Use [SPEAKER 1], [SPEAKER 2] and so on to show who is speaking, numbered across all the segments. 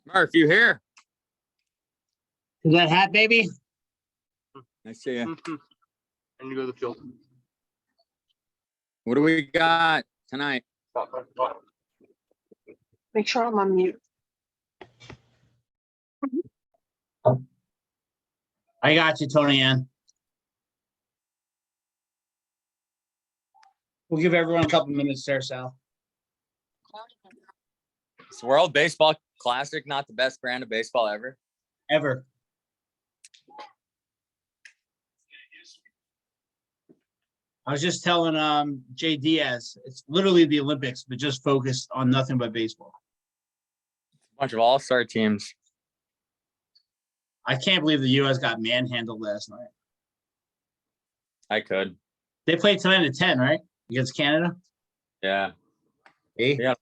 [SPEAKER 1] Murph, you here?
[SPEAKER 2] Is that hat, baby?
[SPEAKER 1] I see you.
[SPEAKER 3] And you go to the field.
[SPEAKER 1] What do we got tonight?
[SPEAKER 4] Make sure I'm on mute.
[SPEAKER 2] I got you, Tony Ann. We'll give everyone a couple minutes there, Sal.
[SPEAKER 1] Is the World Baseball Classic not the best brand of baseball ever?
[SPEAKER 2] Ever. I was just telling Jay Diaz, it's literally the Olympics, but just focused on nothing but baseball.
[SPEAKER 1] A bunch of all-star teams.
[SPEAKER 2] I can't believe the U.S. got manhandled last night.
[SPEAKER 1] I could.
[SPEAKER 2] They played tonight at 10, right? Against Canada?
[SPEAKER 1] Yeah.
[SPEAKER 2] Hey.
[SPEAKER 1] Yeah.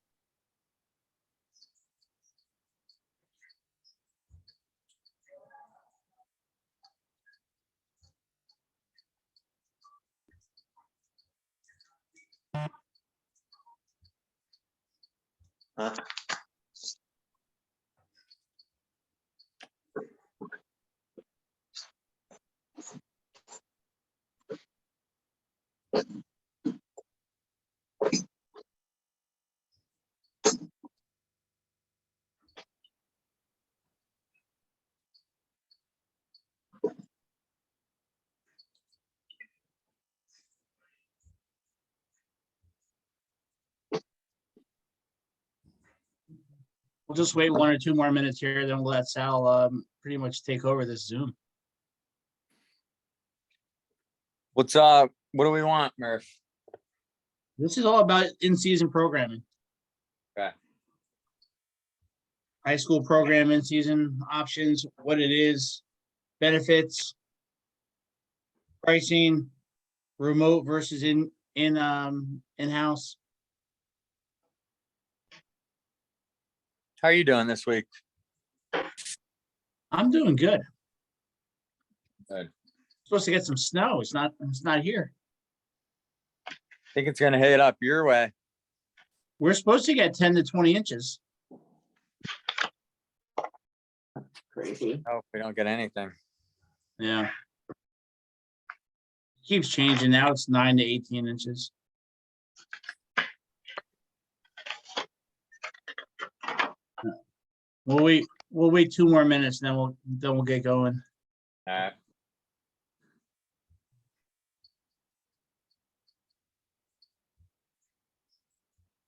[SPEAKER 2] We'll just wait 1 or 2 more minutes here, then we'll let Sal pretty much take over this Zoom.
[SPEAKER 1] What's up? What do we want, Murph?
[SPEAKER 2] This is all about in-season programming.
[SPEAKER 1] Okay.
[SPEAKER 2] High school program in-season options, what it is, benefits, pricing, remote versus in-house.
[SPEAKER 1] How are you doing this week?
[SPEAKER 2] I'm doing good.
[SPEAKER 1] Good.
[SPEAKER 2] Supposed to get some snow. It's not here.
[SPEAKER 1] I think it's gonna hit up your way.
[SPEAKER 2] We're supposed to get 10 to 20 inches.
[SPEAKER 4] Crazy.
[SPEAKER 1] Oh, we don't get anything.
[SPEAKER 2] Yeah. Keeps changing. Now it's 9 to 18 inches. We'll wait 2 more minutes, and then we'll get going.
[SPEAKER 1] All right.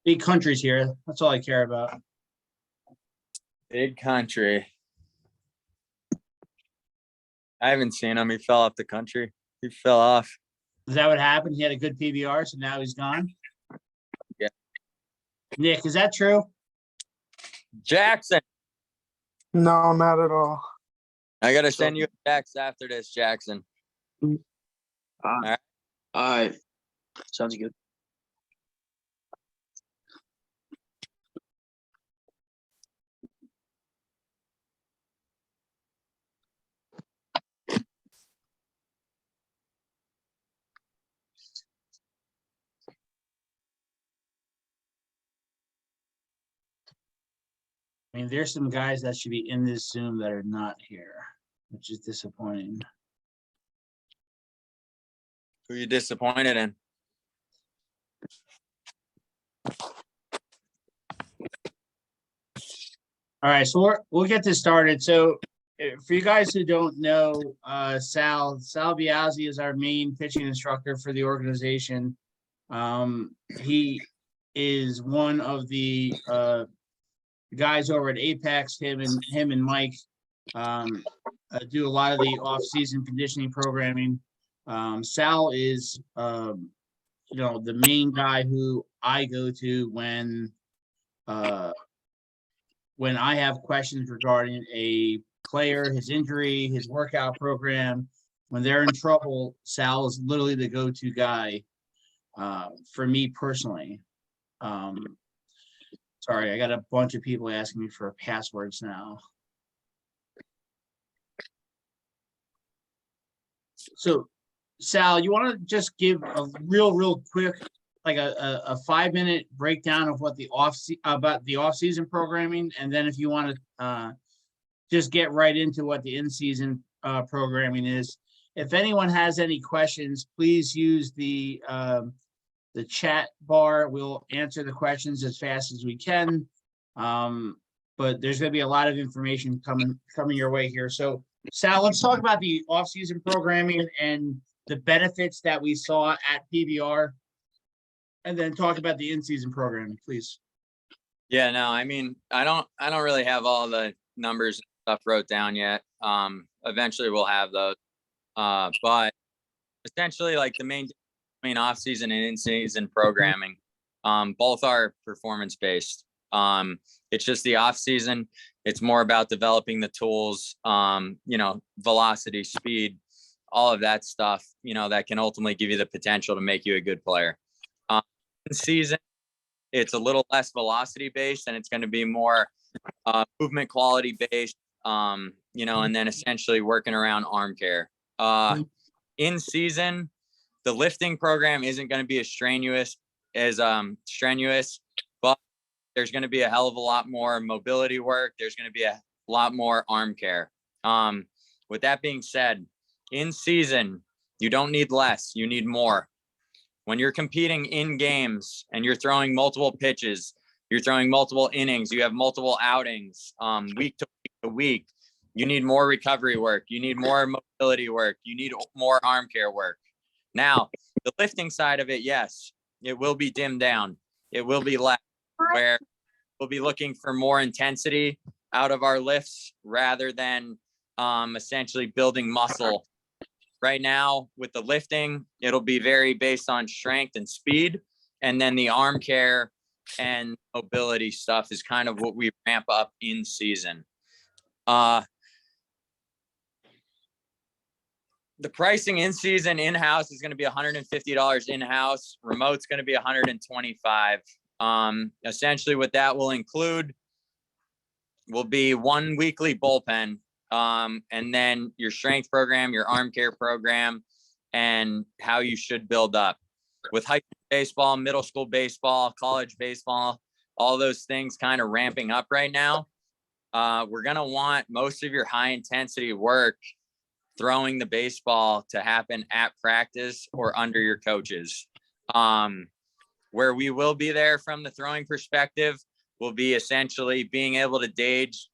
[SPEAKER 2] Big countries here. That's all I care about.
[SPEAKER 1] Big country. I haven't seen him. He fell off the country. He fell off.
[SPEAKER 2] Is that what happened? He had a good PBR, so now he's gone?
[SPEAKER 1] Yeah.
[SPEAKER 2] Nick, is that true?
[SPEAKER 1] Jackson,
[SPEAKER 5] No, not at all.
[SPEAKER 1] I gotta send you a text after this, Jackson.
[SPEAKER 4] All right. Sounds good.
[SPEAKER 2] I mean, there's some guys that should be in this Zoom that are not here, which is disappointing.
[SPEAKER 1] Who you disappointed in?
[SPEAKER 2] All right, so we'll get this started. So for you guys who don't know, Sal Biazzi is our main pitching instructor for the organization. He is one of the guys over at Apex. Him and Mike do a lot of the off-season conditioning programming. Sal is, the main guy who I go to when I have questions regarding a player, his injury, his workout program. When they're in trouble, Sal is literally the go-to guy for me personally. Sorry, I got a bunch of people asking me for passwords now. So, Sal, you want to just give a real quick, like a 5-minute breakdown of what the off-season programming, and then if you want to just get right into what the in-season programming is. If anyone has any questions, please use the chat bar. We'll answer the questions as fast as we can. But there's going to be a lot of information coming your way here. So, Sal, let's talk about the off-season programming and the benefits that we saw at PBR, and then talk about the in-season programming, please.
[SPEAKER 1] Yeah, no, I mean, I don't really have all the numbers and stuff wrote down yet. Eventually we'll have those. But essentially, like, the main between off-season and in-season programming, both are performance-based. It's just the off-season, it's more about developing the tools, velocity, speed, all of that stuff, that can ultimately give you the potential to make you a good player. In season, it's a little less velocity based, and it's going to be more movement quality based, and then essentially working around arm care. In season, the lifting program isn't going to be as strenuous, but there's going to be a hell of a lot more mobility work. There's going to be a lot more arm care. With that being said, in season, you don't need less, you need more. When you're competing in games and you're throwing multiple pitches, you're throwing multiple innings, you have multiple outings, week to week, you need more recovery work, you need more mobility work, you need more arm care work. Now, the lifting side of it, yes, it will be dimmed down. It will be less, where we'll be looking for more intensity out of our lifts rather than essentially building muscle. Right now, with the lifting, it'll be very based on strength and speed. And then the arm care and mobility stuff is kind of what we ramp up in season. The pricing in season in-house is going to be $150 in-house. Remote's going to be $125. Essentially what that will include will be 1 weekly bullpen. And then your strength program, your arm care program, and how you should build up. With high school baseball, middle school baseball, college baseball, all those things kind of ramping up right now. We're going to want most of your high intensity work throwing the baseball to happen at practice or under your coaches. Where we will be there from the throwing perspective will be essentially being able to gauge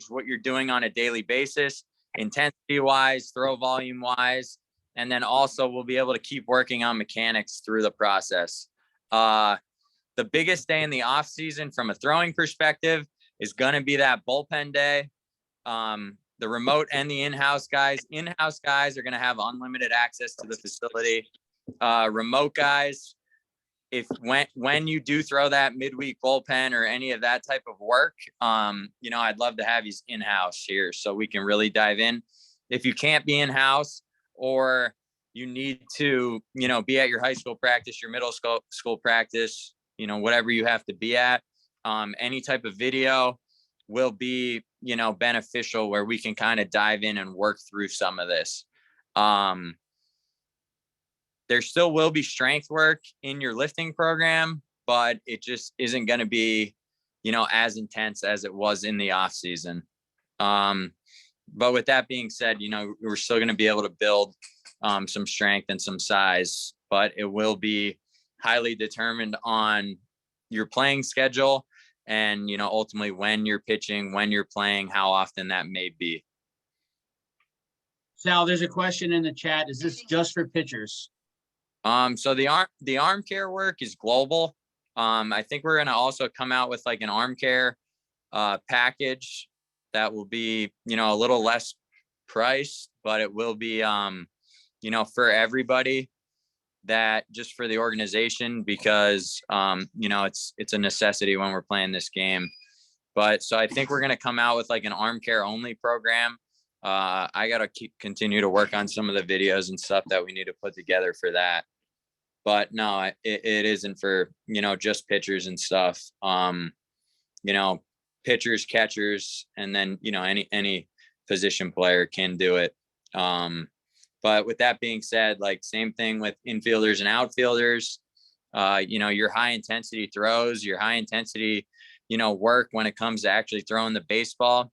[SPEAKER 1] what you're doing on a daily basis, intensity wise, throw volume wise, and then also we'll be able to keep working on mechanics through the process. The biggest day in the off season from a throwing perspective is going to be that bullpen day. The remote and the in-house guys are going to have unlimited access to the facility. Remote guys, when you do throw that midweek bullpen or any of that type of work, I'd love to have you in-house here so we can really dive in. If you can't be in-house, or you need to, be at your high school practice, your middle school practice, whatever you have to be at, any type of video will be, beneficial, where we can kind of dive in and work through some of this. There still will be strength work in your lifting program, but it just isn't going to be, as intense as it was in the off season. But with that being said, we're still going to be able to build some strength and some size, but it will be highly determined on your playing schedule and, ultimately when you're pitching, when you're playing, how often that may be.
[SPEAKER 2] Sal, there's a question in the chat. Is this just for pitchers?
[SPEAKER 1] So the arm care work is global. I think we're gonna also come out with like an arm care package that will be, you know, a little less priced, but it will be you know, for everybody, that just for the organization, because you know, it's a necessity when we're playing this game. But so I think we're gonna come out with like an arm care only program. I gotta continue to work on some of the videos and stuff that we need to put together for that. But no, it isn't for, you know, just pitchers and stuff. You know, pitchers, catchers, and then, you know, any position player can do it. But with that being said, like same thing with infielders and outfielders. You know, your high intensity throws, your high intensity, you know, work when it comes to actually throwing the baseball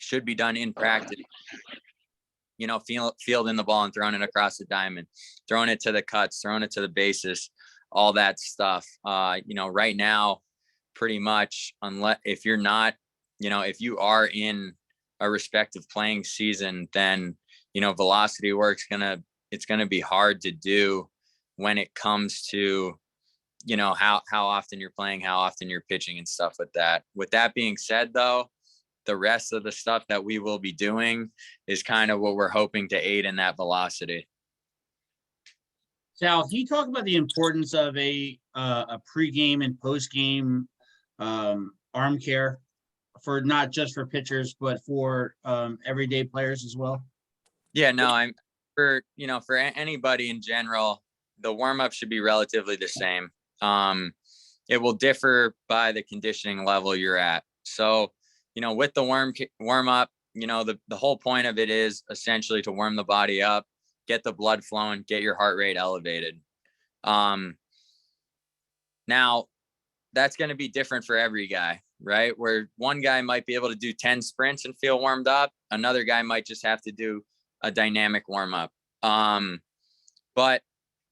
[SPEAKER 1] should be done in practice. You know, fielding the ball and throwing it across the diamond, throwing it to the cuts, throwing it to the bases, all that stuff. You know, right now, pretty much, unless if you're not, you know, if you are in a respective playing season, then, you know, velocity work's it's gonna be hard to do when it comes to, you know, how often you're playing, how often you're pitching and stuff with that. With that being said, though, the rest of the stuff that we will be doing is kind of what we're hoping to aid in that velocity.
[SPEAKER 2] Sal, can you talk about the importance of a pregame and postgame arm care for not just for pitchers, but for everyday players as well?
[SPEAKER 1] Yeah, no, I'm for, you know, for anybody in general, the warm up should be relatively the same. It will differ by the conditioning level you're at. So, you know, with the warm up, you know, the whole point of it is essentially to warm the body up, get the blood flowing, get your heart rate elevated. Now that's going to be different for every guy, right? Where one guy might be able to do 10 sprints and feel warmed up. Another guy might just have to do a dynamic warm up. But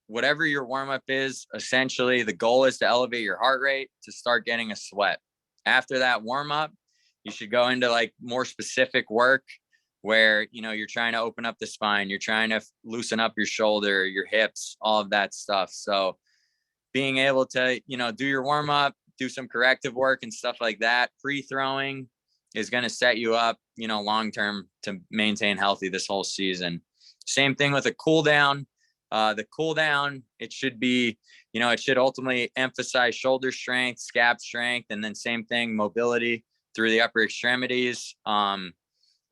[SPEAKER 1] whatever your warm up is, essentially the goal is to elevate your heart rate to start getting a sweat. After that warm up, you should go into like more specific work where, you know, you're trying to open up the spine, you're trying to loosen up your shoulder, your hips, all of that stuff. So being able to, you know, do your warm up, do some corrective work and stuff like that, pre-throwing is going to set you up, you know, long term to maintain healthy this whole season. Same thing with a cool down. The cool down, it should be, you know, it should ultimately emphasize shoulder strength, scap strength, and then same thing, mobility through the upper extremities.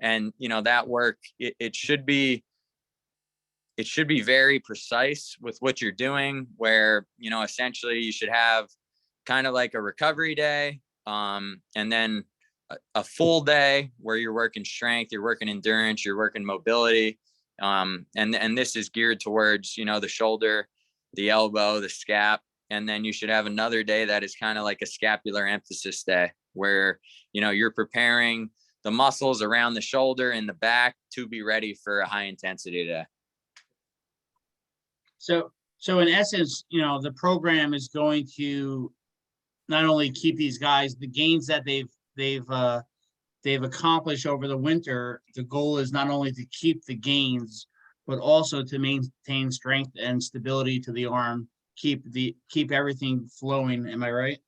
[SPEAKER 1] And, you know, that work, it should be very precise with what you're doing, where, you know, essentially you should have kind of like a recovery day, and then a full day where you're working strength, you're working endurance, you're working mobility. And this is geared towards, you know, the shoulder, the elbow, the scap. And then you should have another day that is kind of like a scapular emphasis day where, you know, you're preparing the muscles around the shoulder and the back to be ready for a high intensity day.
[SPEAKER 2] So in essence, you know, the program is going to not only keep these guys, the gains that they've accomplished over the winter. The goal is not only to keep the gains, but also to maintain strength and stability to the arm, keep everything flowing. Am I right?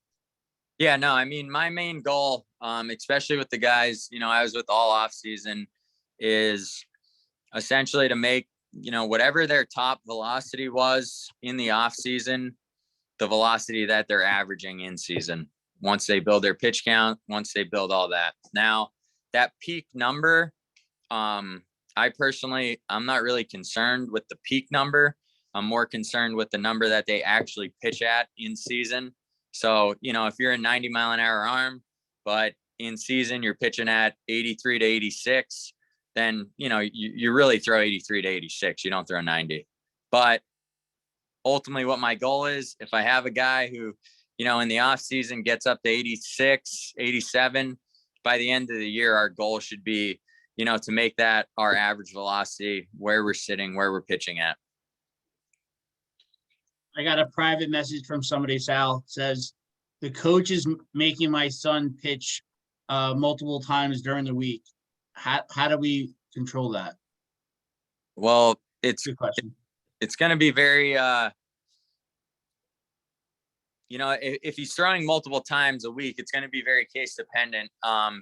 [SPEAKER 1] Yeah, no, I mean, my main goal, especially with the guys, you know, I was with all off season, is essentially to make, you know, whatever their top velocity was in the off season, the velocity that they're averaging in season. Once they build their pitch count, once they build all that. Now, that peak number, I'm not really concerned with the peak number. I'm more concerned with the number that they actually pitch at in season. So, you know, if you're a 90-mile-an-hour arm, but in season you're pitching at 83 to 86, then, you know, you really throw 83 to 86. You don't throw 90. But ultimately what my goal is, if I have a guy who, you know, in the off season gets up to 86, 87, by the end of the year, our goal should be, you know, to make that our average velocity where we're sitting, where we're pitching at.
[SPEAKER 2] I got a private message from somebody, Sal, says, the coach is making my son pitch multiple times during the week. How do we control that?
[SPEAKER 1] Well, it's
[SPEAKER 2] Good question.
[SPEAKER 1] going to be very, if he's throwing multiple times a week, it's going to be very case dependent,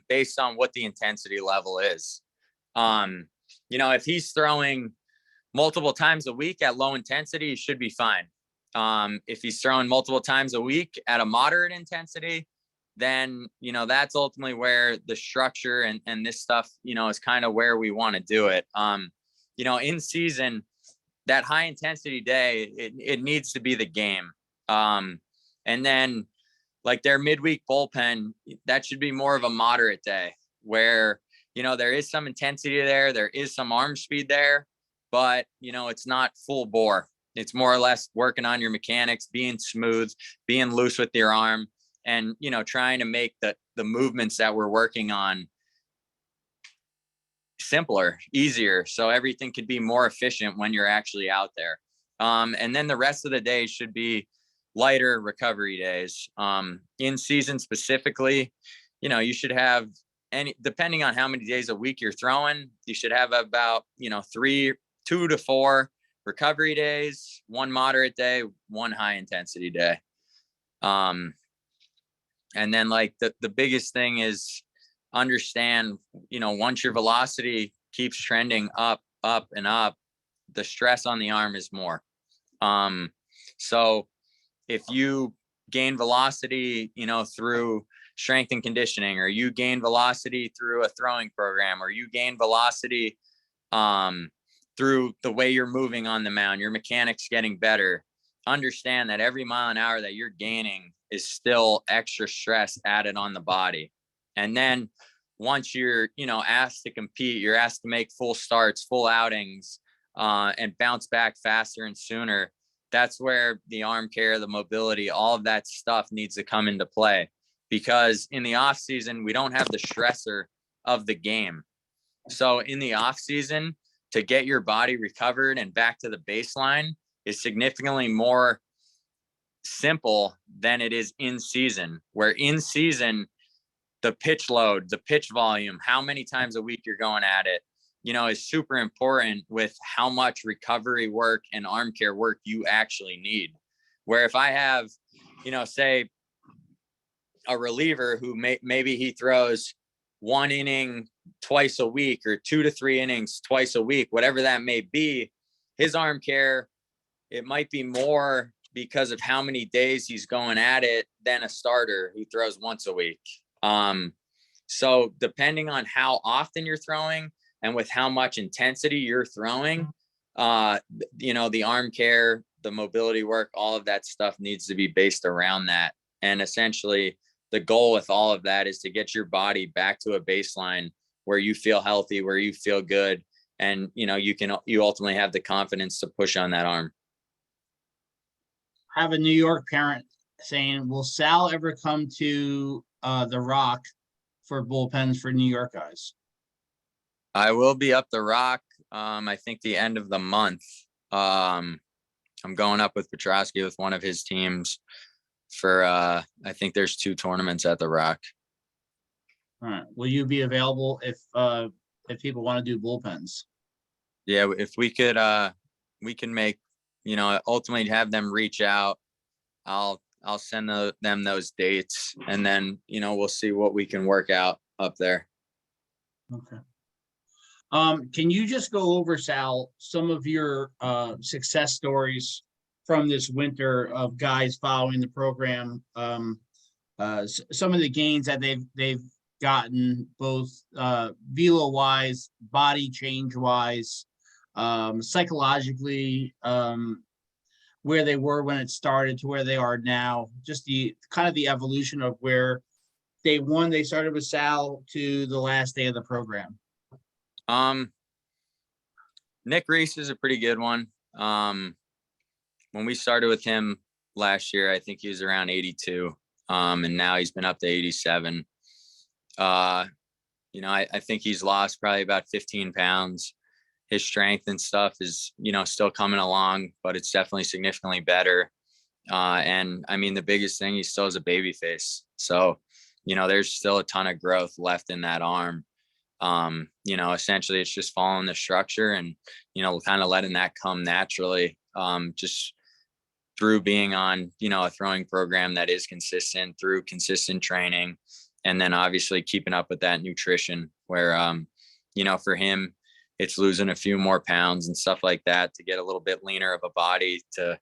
[SPEAKER 1] based on what the intensity level is. If he's throwing multiple times a week at low intensity, he should be fine. If he's throwing multiple times a week at a moderate intensity, then, that's ultimately where the structure and this stuff, is kind of where we want to do it. In season, that high intensity day, it needs to be the game. And then like their midweek bullpen, that should be more of a moderate day where, there is some intensity there. There is some arm speed there, but, it's not full bore. It's more or less working on your mechanics, being smooth, being loose with your arm, and, trying to make the movements that we're working on simpler, easier, so everything could be more efficient when you're actually out there. And then the rest of the day should be lighter recovery days. In season specifically, you should have depending on how many days a week you're throwing, you should have about, 2 to 4 recovery days, 1 moderate day, 1 high intensity day. And then like the biggest thing is understand, once your velocity keeps trending up and up, the stress on the arm is more. So if you gain velocity, through strength and conditioning, or you gain velocity through a throwing program, or you gain velocity through the way you're moving on the mound, your mechanics getting better, understand that every mile an hour that you're gaining is still extra stress added on the body. And then once you're, asked to compete, you're asked to make full starts, full outings, and bounce back faster and sooner. That's where the arm care, the mobility, all of that stuff needs to come into play, because in the off season, we don't have the stressor of the game. So in the off season, to get your body recovered and back to the baseline is significantly more simple than it is in season, where in season, the pitch load, the pitch volume, how many times a week you're going at it, is super important with how much recovery work and arm care work you actually need. Where if I have, say a reliever who maybe he throws 1 inning twice a week, or 2 to 3 innings twice a week, whatever that may be, his arm care, it might be more because of how many days he's going at it than a starter who throws once a week. So depending on how often you're throwing and with how much intensity you're throwing, the arm care, the mobility work, all of that stuff needs to be based around that. And essentially the goal with all of that is to get your body back to a baseline where you feel healthy, where you feel good. And, you ultimately have the confidence to push on that arm.
[SPEAKER 2] I have a New York parent saying, will Sal ever come to the Rock for bullpens for New York guys?
[SPEAKER 1] I will be up the Rock. I think the end of the month. I'm going up with Petrosky with one of his teams for, I think there's 2 tournaments at the Rock.
[SPEAKER 2] All right. Will you be available if people want to do bullpens?
[SPEAKER 1] Yeah, if we could, we can make, ultimately have them reach out. I'll send them those dates, and then, we'll see what we can work out up there.
[SPEAKER 2] Okay. Can you just go over, Sal, some of your success stories from this winter of guys following the program? Some of the gains that they've gotten, both velo wise, body change wise, psychologically, where they were when it started to where they are now, just the kind of the evolution of where day one they started with Sal to the last day of the program.
[SPEAKER 1] Nick Reese is a pretty good one. When we started with him last year, I think he was around 82. And now he's been up to 87. I think he's lost probably about 15 pounds. His strength and stuff is, still coming along, but it's definitely significantly better. And I mean, the biggest thing, he still has a baby face. So, there's still a ton of growth left in that arm. Essentially it's just following the structure and, kind of letting that come naturally, just through being on, a throwing program that is consistent, through consistent training. And then obviously keeping up with that nutrition where, for him, it's losing a few more pounds and stuff like that to get a little bit leaner of a body to,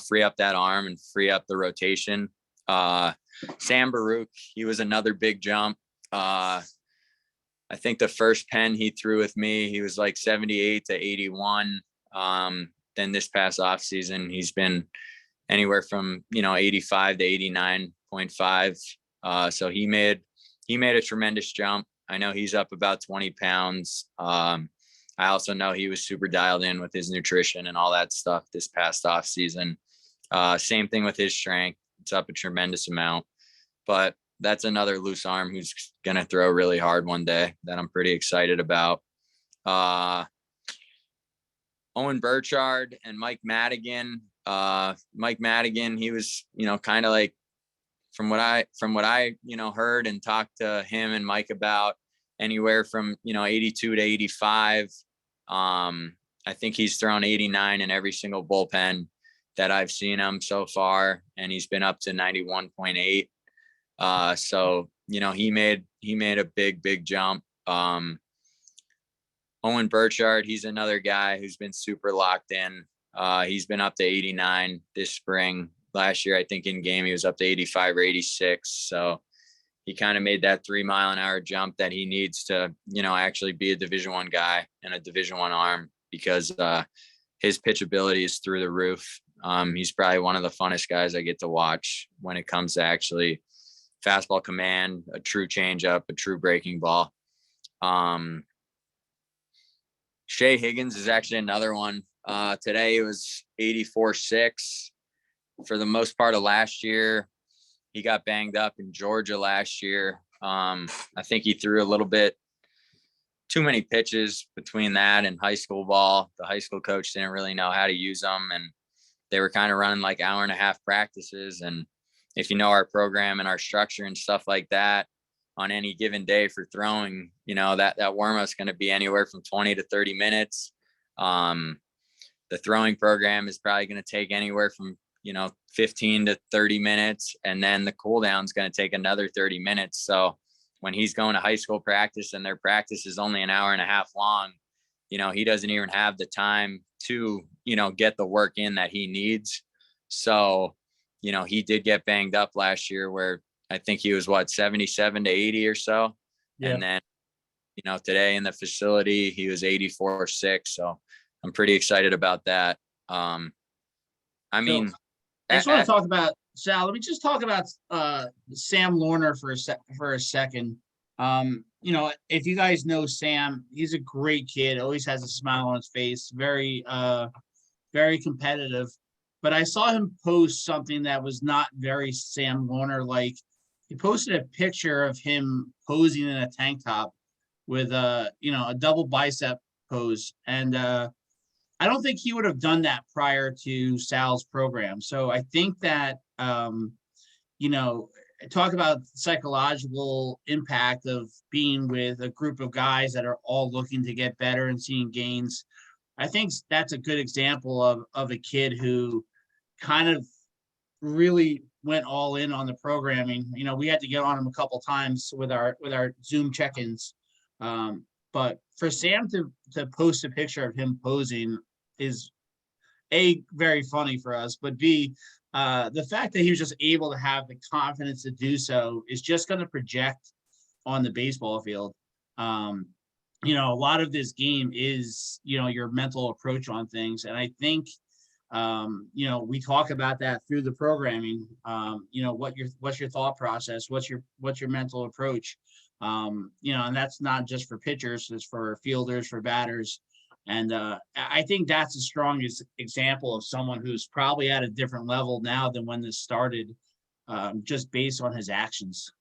[SPEAKER 1] free up that arm and free up the rotation. Sam Baruch, he was another big jump. I think the first pen he threw with me, he was like 78 to 81. Then this past off season, he's been anywhere from, 85 to 89.5. So he made a tremendous jump. I know he's up about 20 pounds. I also know he was super dialed in with his nutrition and all that stuff this past off season. Same thing with his strength. It's up a tremendous amount, but that's another loose arm who's going to throw really hard one day that I'm pretty excited about. Owen Burchard and Mike Madigan. Mike Madigan, he was, kind of like from what I, heard and talked to him and Mike about, anywhere from, 82 to 85. I think he's thrown 89 in every single bullpen that I've seen him so far. And he's been up to 91.8. So, he made a big jump. Owen Burchard, he's another guy who's been super locked in. He's been up to 89 this spring. Last year, I think in game, he was up to 85 or 86. So he kind of made that 3 mile an hour jump that he needs to, actually be a Division I guy and a Division I arm, because his pitch ability is through the roof. He's probably one of the funnest guys I get to watch when it comes to actually fastball command, a true changeup, a true breaking ball. Shea Higgins is actually another one. Today it was 84.6. For the most part of last year, he got banged up in Georgia last year. I think he threw a little bit too many pitches between that and high school ball. The high school coach didn't really know how to use them, and they were kind of running like hour and a half practices. And if you know our program and our structure and stuff like that, on any given day for throwing, that warm-up's going to be anywhere from 20 to 30 minutes. The throwing program is probably going to take anywhere from, 15 to 30 minutes. And then the cool down is going to take another 30 minutes. So when he's going to high school practice and their practice is only an hour and a half long, he doesn't even have the time to, get the work in that he needs. So, he did get banged up last year where I think he was 77 to 80 or so. Yeah. And then, today in the facility, he was 84.6. So I'm pretty excited about that. I
[SPEAKER 2] just want to talk about Sal. Let me just talk about Sam Lorner for a second. If you guys know Sam, he's a great kid. Always has a smile on his face. Very, very competitive. But I saw him post something that was not very Sam Lorner like. He posted a picture of him posing in a tank top with a double bicep pose, and I don't think he would have done that prior to Sal's program. So I think that, talk about psychological impact of being with a group of guys that are all looking to get better and seeing gains. I think that's a good example of a kid who kind of really went all in on the programming. We had to get on him a couple times with our Zoom check-ins. But for Sam to post a picture of him posing is A, very funny for us, but B, the fact that he was just able to have the confidence to do so is just going to project on the baseball field. A lot of this game is, your mental approach on things. And I think, we talk about that through the programming. What's your thought process? What's your mental approach? And that's not just for pitchers, it's for fielders, for batters. And I think that's the strongest example of someone who's probably at a different level now than when this started, just based on his actions.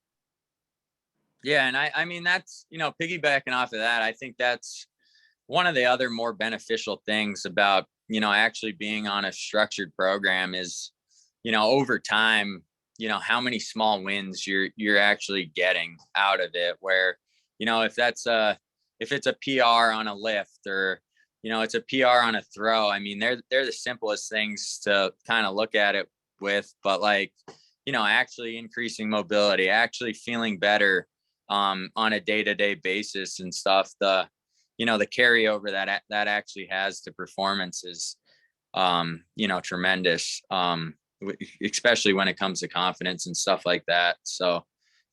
[SPEAKER 1] Yeah. And I mean, that's, piggybacking off of that, I think that's one of the other more beneficial things about, actually being on a structured program is, over time, how many small wins you're actually getting out of it, where, if it's a PR on a lift, or, it's a PR on a throw. I mean, they're the simplest things to kind of look at it with, but like, actually increasing mobility, actually feeling better on a day-to-day basis and stuff. The carryover that actually has to performance is, tremendous. Especially when it comes to confidence and stuff like that. So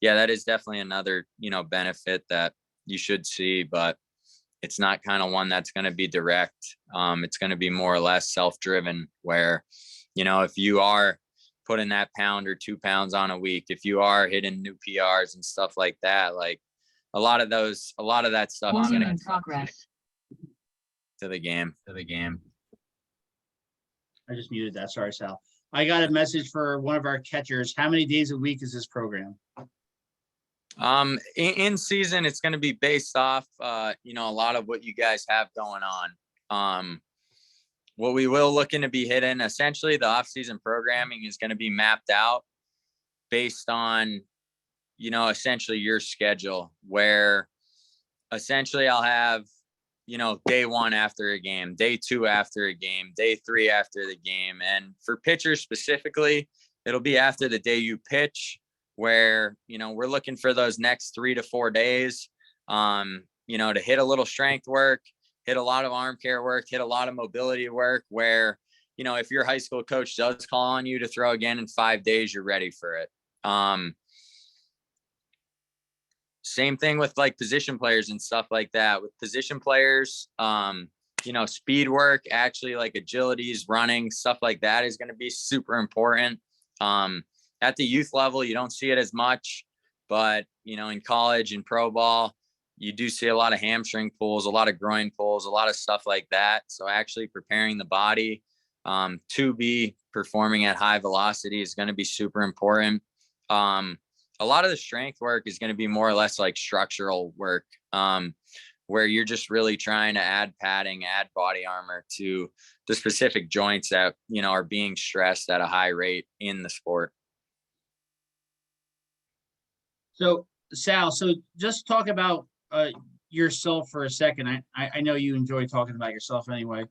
[SPEAKER 1] yeah, that is definitely another, benefit that you should see, but it's not kind of one that's going to be direct. It's going to be more or less self-driven, where, if you are putting that pound or 2 pounds on a week, if you are hitting new PRs and stuff like that, like a lot of that stuff is going to
[SPEAKER 6] progress.
[SPEAKER 1] to the game.
[SPEAKER 2] I just muted that. Sorry, Sal. I got a message for one of our catchers. How many days a week is this program?
[SPEAKER 1] In season, it's going to be based off, a lot of what you guys have going on. What we will looking to be hitting, essentially the off-season programming is going to be mapped out based on, essentially your schedule, where essentially I'll have, day 1 after a game, day 2 after a game, day 3 after the game. And for pitchers specifically, it'll be after the day you pitch, where, we're looking for those next 3 to 4 days, to hit a little strength work, hit a lot of arm care work, hit a lot of mobility work, where, if your high school coach does call on you to throw again in 5 days, you're ready for it. Same thing with like position players and stuff like that. With position players, speed work, actually like agilities, running, stuff like that is going to be super important. At the youth level, you don't see it as much, but, in college and pro ball, you do see a lot of hamstring pulls, a lot of groin pulls, a lot of stuff like that. So actually preparing the body to be performing at high velocity is going to be super important. A lot of the strength work is going to be more or less like structural work, where you're just really trying to add padding, add body armor to the specific joints that, are being stressed at a high rate in the sport.
[SPEAKER 2] So Sal, just talk about yourself for a second. I know you enjoy talking about yourself anyway.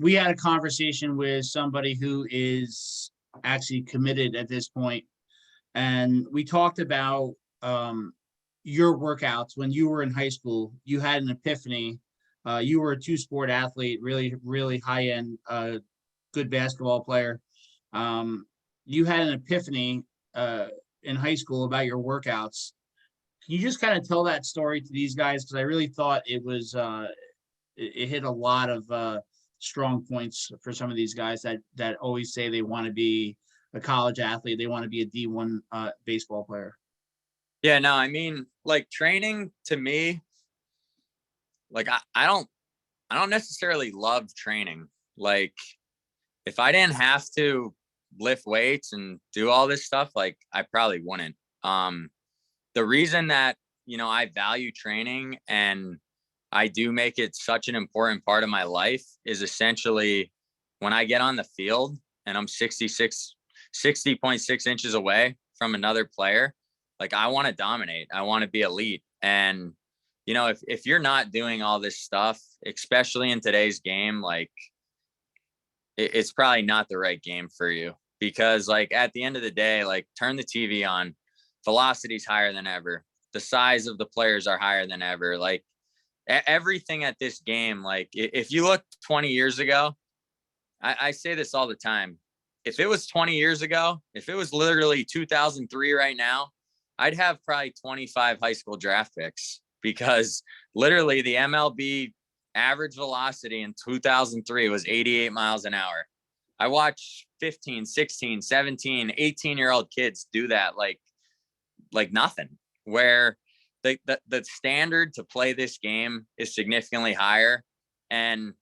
[SPEAKER 2] We had a conversation with somebody who is actually committed at this point, and we talked about your workouts when you were in high school. You had an epiphany. You were a 2-sport athlete, really, really high-end, good basketball player. You had an epiphany in high school about your workouts. Can you just kind of tell that story to these guys? Because I really thought it was it hit a lot of strong points for some of these guys that always say they want to be a college athlete, they want to be a D1 baseball player.
[SPEAKER 1] Yeah, no, I mean, like training to me, like I don't necessarily love training. Like if I didn't have to lift weights and do all this stuff, like I probably wouldn't. The reason that, I value training and I do make it such an important part of my life is essentially when I get on the field and I'm 60.6 inches away from another player, like I want to dominate. I want to be elite. And, if you're not doing all this stuff, especially in today's game, like it's probably not the right game for you, because like at the end of the day, like turn the TV on, velocity's higher than ever. The size of the players are higher than ever. Like everything at this game, like if you look 20 years ago, I say this all the time. If it was 20 years ago, if it was literally 2003 right now, I'd have probably 25 high school draft picks, because literally the MLB average velocity in 2003 was 88 miles an hour. I watched 15, 16, 17, 18-year-old kids do that like nothing, where the standard to play this game is significantly higher. And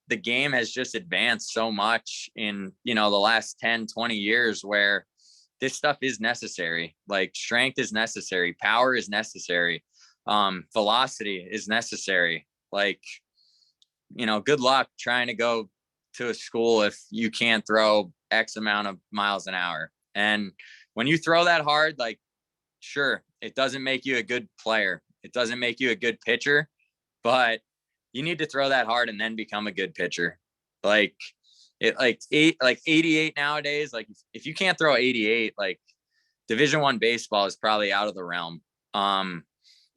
[SPEAKER 1] the game has just advanced so much in, the last 10, 20 years, where this stuff is necessary. Like strength is necessary. Power is necessary. Velocity is necessary. Like, good luck trying to go to a school if you can't throw X amount of miles an hour. And when you throw that hard, like, sure, it doesn't make you a good player. It doesn't make you a good pitcher, but you need to throw that hard and then become a good pitcher. Like 88 nowadays, like if you can't throw 88, like Division I baseball is probably out of the realm. And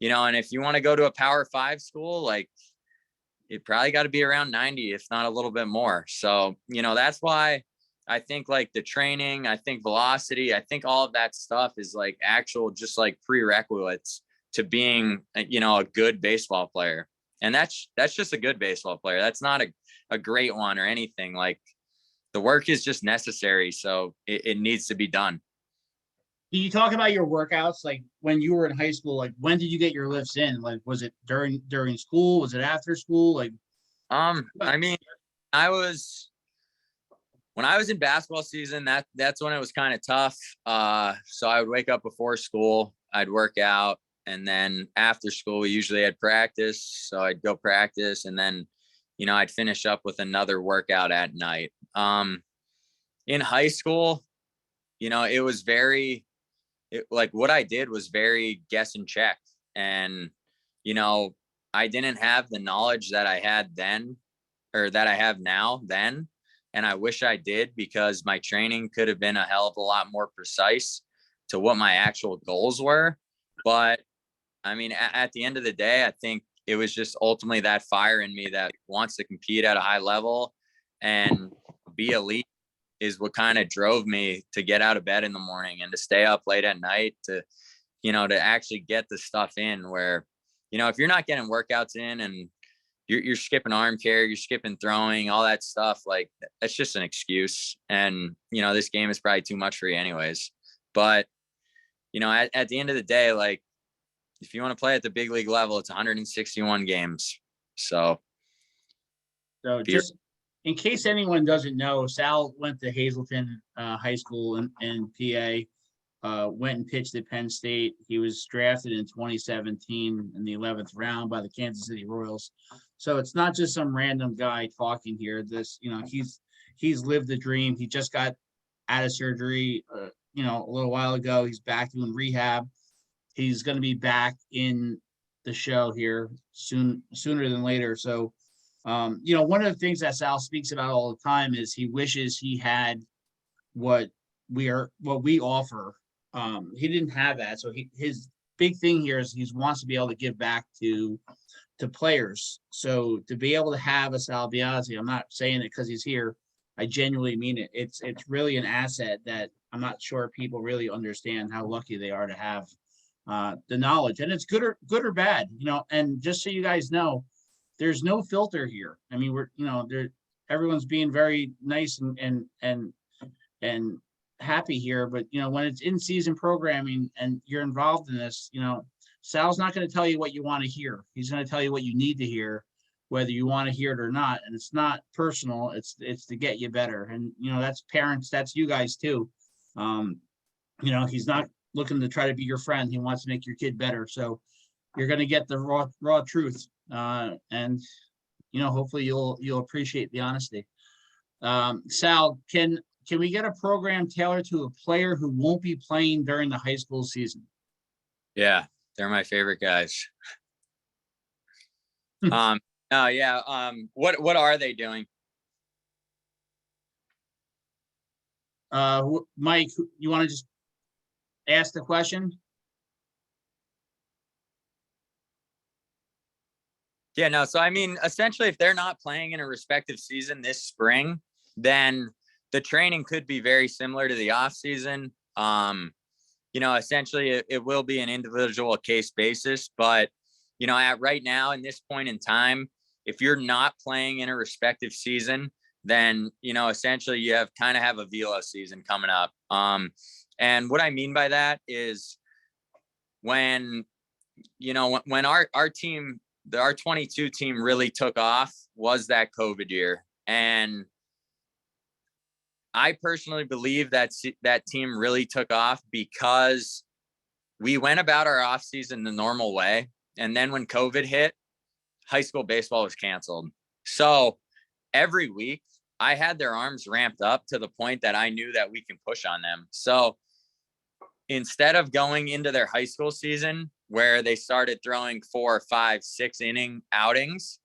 [SPEAKER 1] if you want to go to a Power 5 school, like it probably got to be around 90, if not a little bit more. So, that's why I think like the training, I think velocity, I think all of that stuff is like actual, just like prerequisites to being, a good baseball player. And that's just a good baseball player. That's not a great one or anything. Like the work is just necessary. So it needs to be done.
[SPEAKER 2] Can you talk about your workouts? Like when you were in high school, like when did you get your lifts in? Like, was it during school? Was it after school? Like,
[SPEAKER 1] I mean, when I was in basketball season, that's when it was kind of tough. So I would wake up before school, I'd work out, and then after school, we usually had practice. So I'd go practice, and then, I'd finish up with another workout at night. In high school, it was like what I did was very guess and check. And, I didn't have the knowledge that I had then, or that I have now then. And I wish I did, because my training could have been a hell of a lot more precise to what my actual goals were. But I mean, at the end of the day, I think it was just ultimately that fire in me that wants to compete at a high level and be elite is what kind of drove me to get out of bed in the morning and to stay up late at night to actually get the stuff in where, if you're not getting workouts in and you're skipping arm carry, you're skipping throwing, all that stuff, like that's just an excuse. And, this game is probably too much for you anyways. But, at the end of the day, like if you want to play at the big league level, it's 161 games. So
[SPEAKER 2] just in case anyone doesn't know, Sal went to Hazleton High School in PA, went and pitched at Penn State. He was drafted in 2017 in the 11th round by the Kansas City Royals. So it's not just some random guy talking here. He's lived the dream. He just got out of surgery, a little while ago. He's back doing rehab. He's going to be back in the show here sooner than later. So, one of the things that Sal speaks about all the time is he wishes he had what we offer. He didn't have that. So his big thing here is he wants to be able to give back to players. So to be able to have a Sal Biazzi, I'm not saying it because he's here. I genuinely mean it. It's really an asset that I'm not sure people really understand how lucky they are to have the knowledge, and it's good or bad, and just so you guys know, there's no filter here. I mean, everyone's being very nice and happy here, but when it's in season programming and you're involved in this, Sal's not going to tell you what you want to hear. He's going to tell you what you need to hear, whether you want to hear it or not. And it's not personal. It's to get you better. And, that's parents, that's you guys too. He's not looking to try to be your friend. He wants to make your kid better. So you're going to get the raw truth. And, hopefully you'll appreciate the honesty. Sal, can we get a program tailored to a player who won't be playing during the high school season?
[SPEAKER 1] Yeah, they're my favorite guys. What are they doing?
[SPEAKER 2] Mike, you want to just ask the question?
[SPEAKER 1] Yeah, no. So, I mean, essentially, if they're not playing in a respective season this spring, then the training could be very similar to the off season. Essentially it will be an individual case basis, but, at right now in this point in time, if you're not playing in a respective season, then, essentially you have a velo season coming up. And what I mean by that is when our team, our 22 team really took off was that COVID year. And I personally believe that team really took off because we went about our off season the normal way. And then when COVID hit, high school baseball was canceled. So every week I had their arms ramped up to the point that I knew that we can push on them. So instead of going into their high school season where they started throwing 4, 5, 6 inning outings.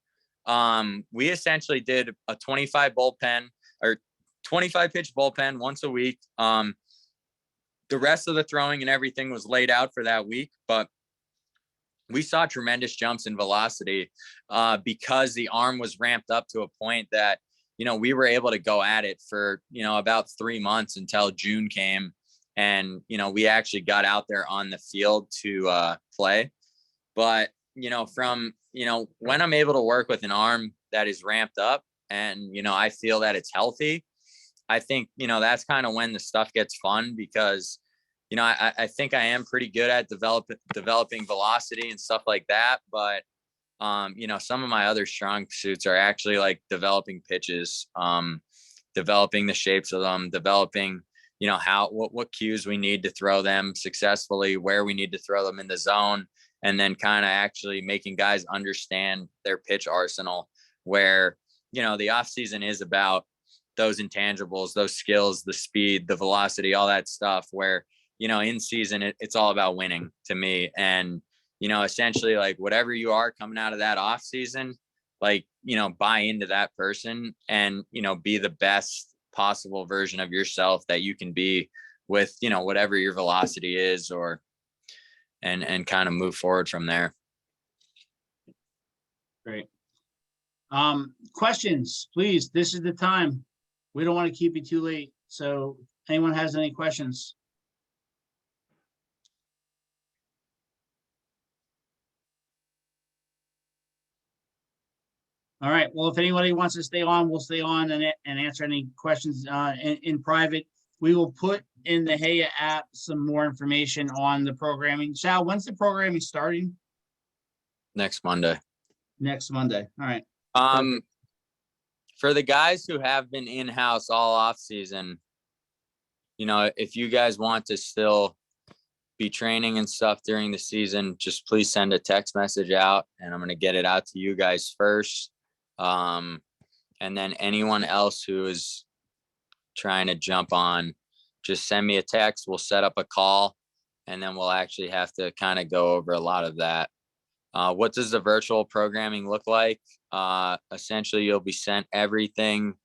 [SPEAKER 1] We essentially did a 25 bullpen or 25 pitch bullpen once a week. The rest of the throwing and everything was laid out for that week, but we saw tremendous jumps in velocity because the arm was ramped up to a point that, we were able to go at it for, about 3 months until June came. And, we actually got out there on the field to play. But, from, when I'm able to work with an arm that is ramped up and, I feel that it's healthy, I think, that's kind of when the stuff gets fun because, I think I am pretty good at developing velocity and stuff like that. But, some of my other strong suits are actually like developing pitches, developing the shapes of them, developing, what cues we need to throw them successfully, where we need to throw them in the zone, and then kind of actually making guys understand their pitch arsenal where, the off season is about those intangibles, those skills, the speed, the velocity, all that stuff where, in season, it's all about winning to me. And, essentially like whatever you are coming out of that off season, like, buy into that person and, be the best possible version of yourself that you can be with, whatever your velocity is and kind of move forward from there.
[SPEAKER 2] Great. Questions, please. This is the time. We don't want to keep you too late. So anyone has any questions? All right. Well, if anybody wants to stay on, we'll stay on and answer any questions in private. We will put in the Heya app some more information on the programming. Sal, when's the programming starting?
[SPEAKER 1] Next Monday.
[SPEAKER 2] Next Monday. All right.
[SPEAKER 1] For the guys who have been in-house all off season, if you guys want to still be training and stuff during the season, just please send a text message out and I'm going to get it out to you guys first. And then anyone else who is trying to jump on, just send me a text. We'll set up a call and then we'll actually have to kind of go over a lot of that. What does the virtual programming look like? Essentially, you'll be sent everything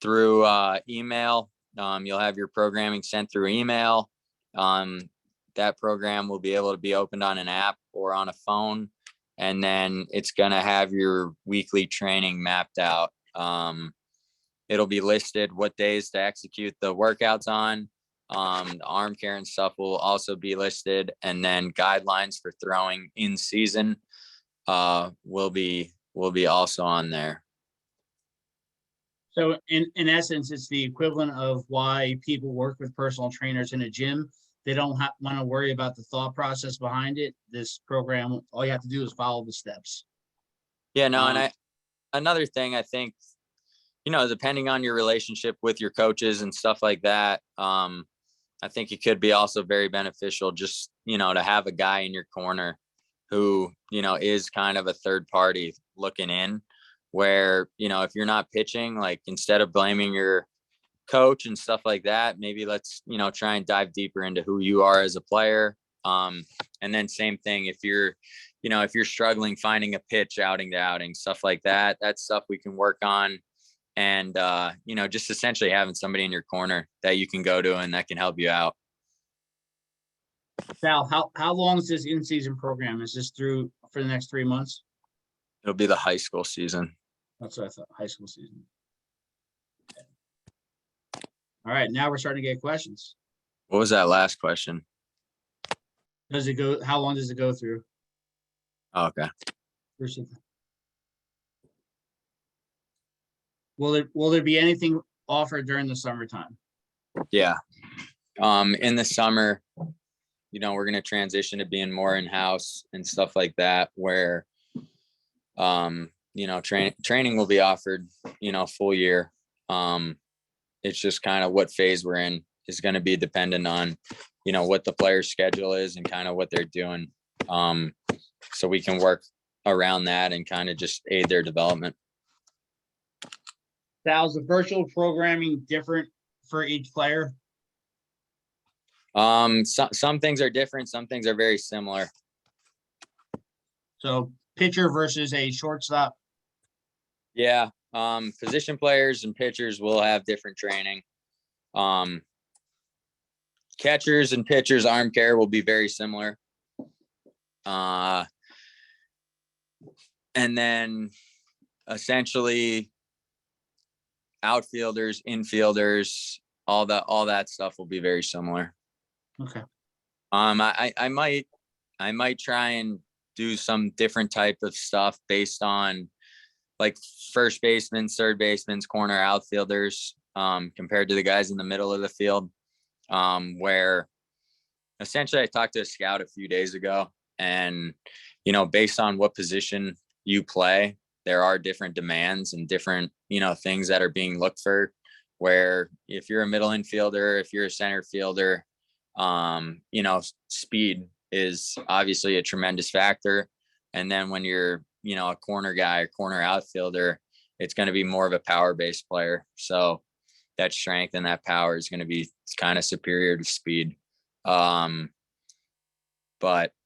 [SPEAKER 1] through email. You'll have your programming sent through email. That program will be able to be opened on an app or on a phone. And then it's going to have your weekly training mapped out. It'll be listed what days to execute the workouts on. The arm care and stuff will also be listed. And then guidelines for throwing in season will be also on there.
[SPEAKER 2] So in essence, it's the equivalent of why people work with personal trainers in a gym. They don't want to worry about the thought process behind it. This program, all you have to do is follow the steps.
[SPEAKER 1] Yeah, no, and another thing I think, depending on your relationship with your coaches and stuff like that, I think it could be also very beneficial just, to have a guy in your corner who, is kind of a third party looking in where, if you're not pitching, like instead of blaming your coach and stuff like that, maybe let's, try and dive deeper into who you are as a player. And then same thing, if you're struggling finding a pitch outing to outing, stuff like that, that's stuff we can work on. And, just essentially having somebody in your corner that you can go to and that can help you out.
[SPEAKER 2] Sal, how long is this in-season program? Is this through for the next 3 months?
[SPEAKER 1] It'll be the high school season.
[SPEAKER 2] That's what I thought, high school season. All right, now we're starting to get questions.
[SPEAKER 1] What was that last question?
[SPEAKER 2] Does it go, how long does it go through?
[SPEAKER 1] Oh, okay.
[SPEAKER 2] Will there be anything offered during the summertime?
[SPEAKER 1] Yeah. In the summer, we're going to transition to being more in-house and stuff like that, where, training will be offered, full year. It's just kind of what phase we're in is going to be dependent on, what the player's schedule is and kind of what they're doing. So we can work around that and kind of just aid their development.
[SPEAKER 2] Sal, is the virtual programming different for each player?
[SPEAKER 1] Some things are different. Some things are very similar.
[SPEAKER 2] So pitcher versus a shortstop.
[SPEAKER 1] Yeah, position players and pitchers will have different training. Catchers and pitchers arm care will be very similar. And then essentially outfielders, infielders, all that stuff will be very similar.
[SPEAKER 2] Okay.
[SPEAKER 1] I might try and do some different type of stuff based on like first baseman, third baseman, corner outfielders, compared to the guys in the middle of the field. Where essentially I talked to a scout a few days ago, and, you know, based on what position you play, there are different demands and different, you know, things that are being looked for, where if you're a middle infielder, if you're a center fielder, you know, speed is obviously a tremendous factor. And then when you're, you know, a corner guy or corner outfielder, it's going to be more of a power based player. So that strength and that power is going to be kind of superior to speed. But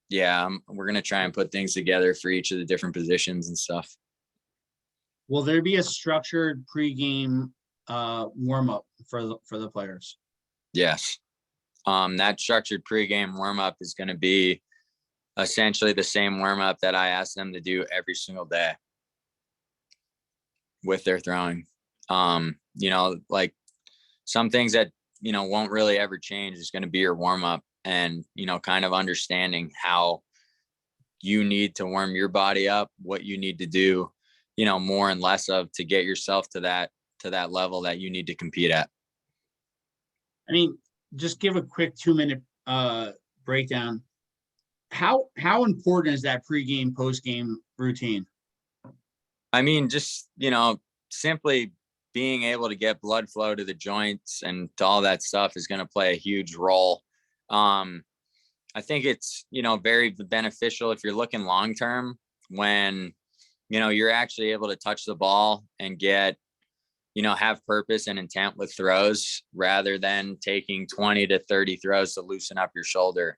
[SPEAKER 1] yeah, we're going to try and put things together for each of the different positions and stuff.
[SPEAKER 2] Will there be a structured pregame warm up for the players?
[SPEAKER 1] Yes. That structured pregame warm up is going to be essentially the same warm up that I ask them to do every single day with their throwing. You know, like some things that, you know, won't really ever change is going to be your warm up, and, you know, kind of understanding how you need to warm your body up, what you need to do, you know, more and less of to get yourself to that level that you need to compete at.
[SPEAKER 2] I mean, just give a quick 2-minute breakdown. How important is that pregame, postgame routine? I
[SPEAKER 1] mean, just, you know, simply being able to get blood flow to the joints and to all that stuff is going to play a huge role. I think it's, you know, very beneficial if you're looking long term, when, you know, you're actually able to touch the ball and get, you know, have purpose and intent with throws, rather than taking 20 to 30 throws to loosen up your shoulder.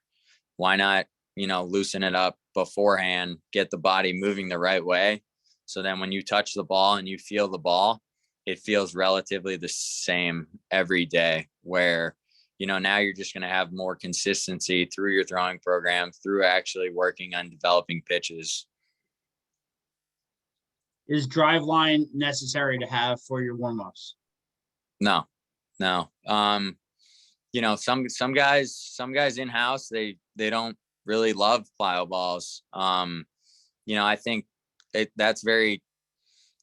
[SPEAKER 1] Why not, you know, loosen it up beforehand, get the body moving the right way. So then when you touch the ball and you feel the ball, it feels relatively the same every day, where, you know, now you're just going to have more consistency through your throwing program, through actually working on developing pitches.
[SPEAKER 2] Is drive line necessary to have for your warm-ups?
[SPEAKER 1] No. You know, some guys in-house, they don't really love plyo balls. You know, I think that's very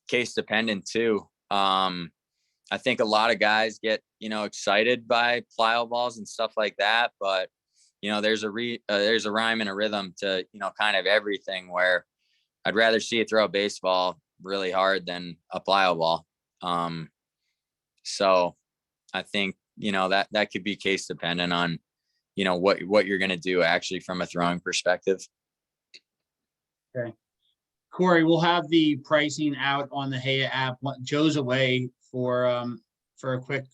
[SPEAKER 1] case dependent too. I think a lot of guys get, you know, excited by plyo balls and stuff like that, but, you know, there's a rhyme and a rhythm to, you know, kind of everything, where I'd rather see you throw a baseball really hard than a plyo ball. So I think, you know, that could be case dependent on, you know, what you're going to do actually from a throwing perspective.
[SPEAKER 2] Okay. Corey, we'll have the pricing out on the Heya app. Joe's away for a quick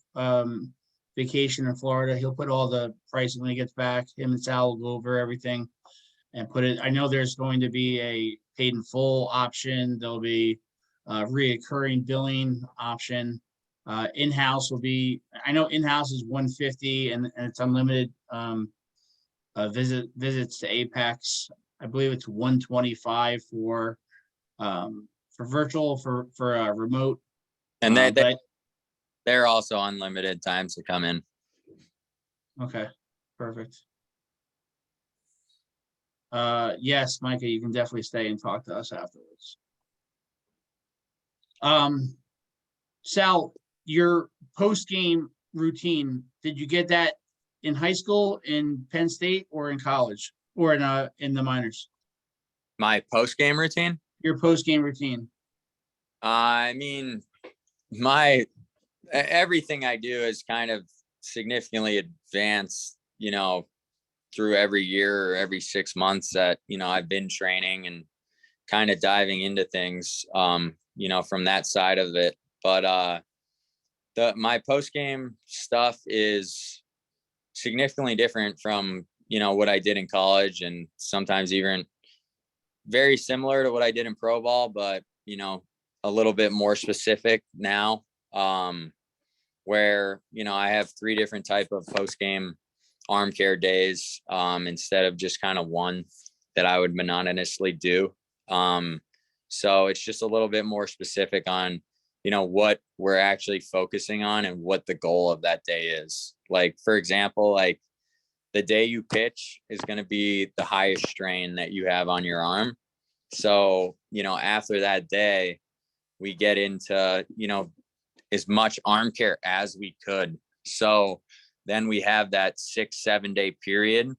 [SPEAKER 2] vacation in Florida. He'll put all the pricing when he gets back. Him and Sal will go over everything and put it. I know there's going to be a paid in full option. There'll be a reoccurring billing option. In-house will be, I know in-house is $150 and it's unlimited visits to Apex. I believe it's $125 for virtual, for remote.
[SPEAKER 1] And they're also unlimited times to come in.
[SPEAKER 2] Okay, perfect. Yes, Micah, you can definitely stay and talk to us afterwards. Sal, your post-game routine, did you get that in high school, in Penn State, or in college, or in the minors?
[SPEAKER 1] My post-game routine?
[SPEAKER 2] Your post-game routine.
[SPEAKER 1] I mean, everything I do is kind of significantly advanced, you know, through every year or every 6 months that, you know, I've been training and kind of diving into things, you know, from that side of it. But my post-game stuff is significantly different from, you know, what I did in college, and sometimes even very similar to what I did in pro ball, but you know, a little bit more specific now. Where, you know, I have 3 different type of post-game arm care days, instead of just kind of one that I would monotonously do. So it's just a little bit more specific on, you know, what we're actually focusing on and what the goal of that day is. Like, for example, like the day you pitch is going to be the highest strain that you have on your arm. So, you know, after that day, we get into, you know, as much arm care as we could. So then we have that 6-7 day period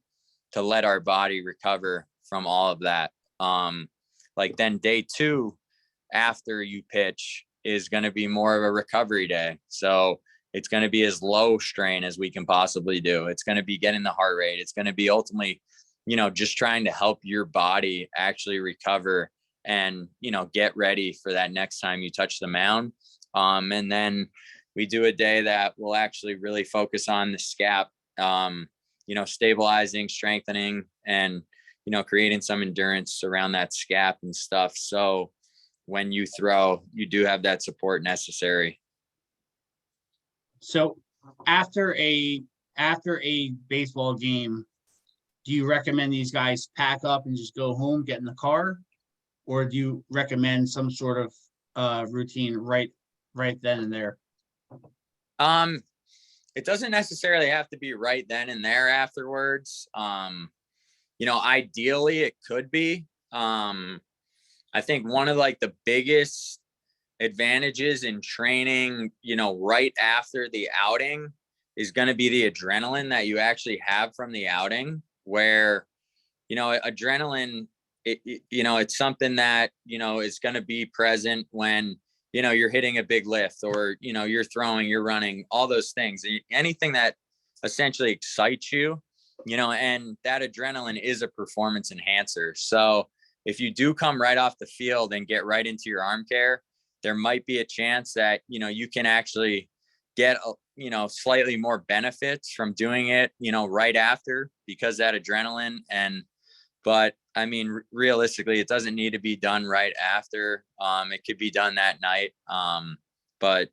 [SPEAKER 1] to let our body recover from all of that. Like then day 2 after you pitch is going to be more of a recovery day. So it's going to be as low strain as we can possibly do. It's going to be getting the heart rate. It's going to be ultimately, you know, just trying to help your body actually recover and, you know, get ready for that next time you touch the mound. And then we do a day that will actually really focus on the scap, you know, stabilizing, strengthening, and, you know, creating some endurance around that scap and stuff. So when you throw, you do have that support necessary.
[SPEAKER 2] So after a baseball game, do you recommend these guys pack up and just go home, get in the car? Or do you recommend some sort of routine right then and there?
[SPEAKER 1] It doesn't necessarily have to be right then and there afterwards. You know, ideally it could be. I think one of like the biggest advantages in training, you know, right after the outing is going to be the adrenaline that you actually have from the outing, where, you know, adrenaline, you know, it's something that, you know, is going to be present when, you know, you're hitting a big lift, or, you know, you're throwing, you're running, all those things, anything that essentially excites you, you know, and that adrenaline is a performance enhancer. So if you do come right off the field and get right into your arm care, there might be a chance that, you know, you can actually get, you know, slightly more benefits from doing it, you know, right after, because that adrenaline. But I mean, realistically, it doesn't need to be done right after. It could be done that night. But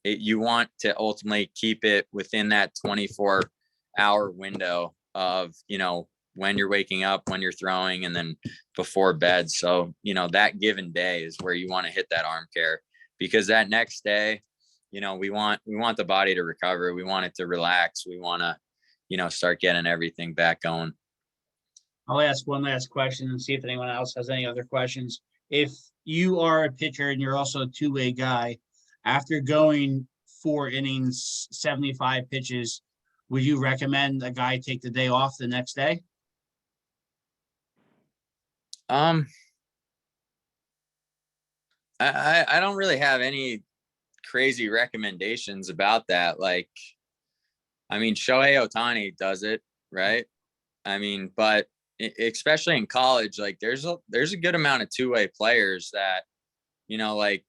[SPEAKER 1] you want to ultimately keep it within that 24-hour window of, you know, when you're waking up, when you're throwing, and then before bed. So, you know, that given day is where you want to hit that arm care, because that next day, you know, we want the body to recover. We want it to relax. We want to, you know, start getting everything back going.
[SPEAKER 2] I'll ask one last question and see if anyone else has any other questions. If you are a pitcher and you're also a two-way guy, after going 4 innings, 75 pitches, would you recommend a guy take the day off the next day?
[SPEAKER 1] I don't really have any crazy recommendations about that. Like, I mean, Shohei Ohtani does it, right? I mean, but especially in college, like there's a good amount of two-way players that, you know, like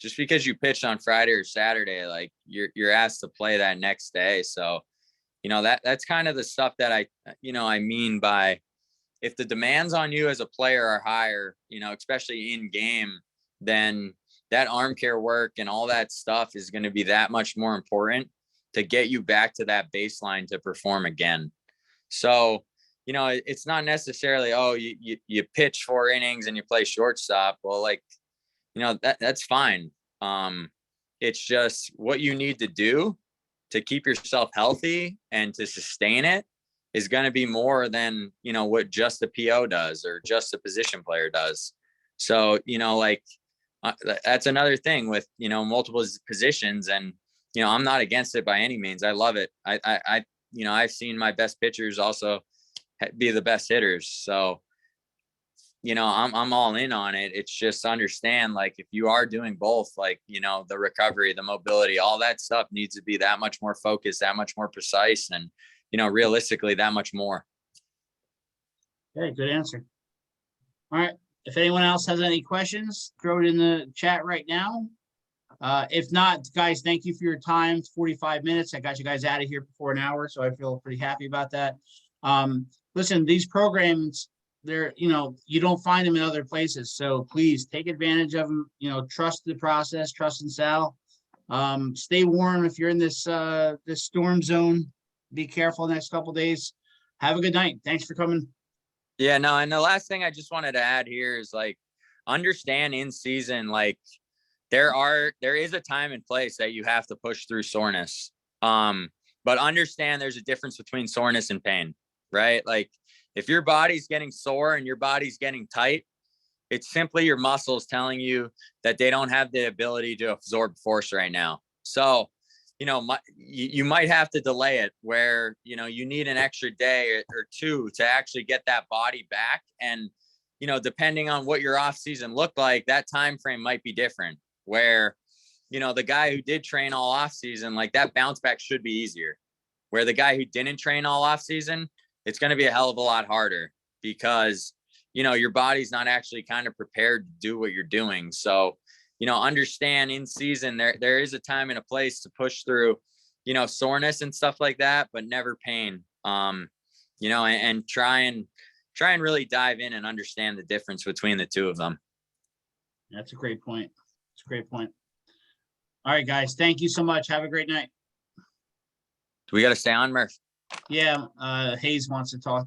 [SPEAKER 1] just because you pitched on Friday or Saturday, like you're asked to play that next day. So, you know, that's kind of the stuff that I mean by, if the demands on you as a player are higher, you know, especially in game, then that arm care work and all that stuff is going to be that much more important to get you back to that baseline to perform again. So, you know, it's not necessarily, oh, you pitch 4 innings and you play shortstop. Well, like, you know, that's fine. It's just what you need to do to keep yourself healthy and to sustain it is going to be more than, you know, what just a PO does or just a position player does. So, you know, like that's another thing with, you know, multiple positions. And, you know, I'm not against it by any means. I love it. I you know, I've seen my best pitchers also be the best hitters. So, you know, I'm all in on it. It's just understand, like, if you are doing both, like, you know, the recovery, the mobility, all that stuff needs to be that much more focused, that much more precise, and, you know, realistically, that much more.
[SPEAKER 2] Okay, good answer. All right. If anyone else has any questions, throw it in the chat right now. If not, guys, thank you for your time. It's 45 minutes. I got you guys out of here before an hour, so I feel pretty happy about that. Listen, these programs they're, you don't find them in other places. So please take advantage of them, trust the process, trust in Sal. Stay warm if you're in this storm zone. Be careful the next couple days. Have a good night. Thanks for coming.
[SPEAKER 1] Yeah, no, and the last thing I just wanted to add here is like, understand in season, like there is a time and place that you have to push through soreness. But understand there's a difference between soreness and pain, right? Like if your body's getting sore and your body's getting tight, it's simply your muscles telling you that they don't have the ability to absorb force right now. So, you might have to delay it where, you need an extra day or two to actually get that body back. And, depending on what your off season looked like, that time frame might be different where, the guy who did train all off season, like that bounce back should be easier. Where the guy who didn't train all off season, it's going to be a hell of a lot harder because, your body's not actually kind of prepared to do what you're doing. So, understand in season, there is a time and a place to push through, soreness and stuff like that, but never pain. And try and really dive in and understand the difference between the two of them.
[SPEAKER 2] That's a great point. It's a great point. All right, guys. Thank you so much. Have a great night.
[SPEAKER 1] Do we got to stay on, Murph?
[SPEAKER 2] Yeah, Hayes wants to talk.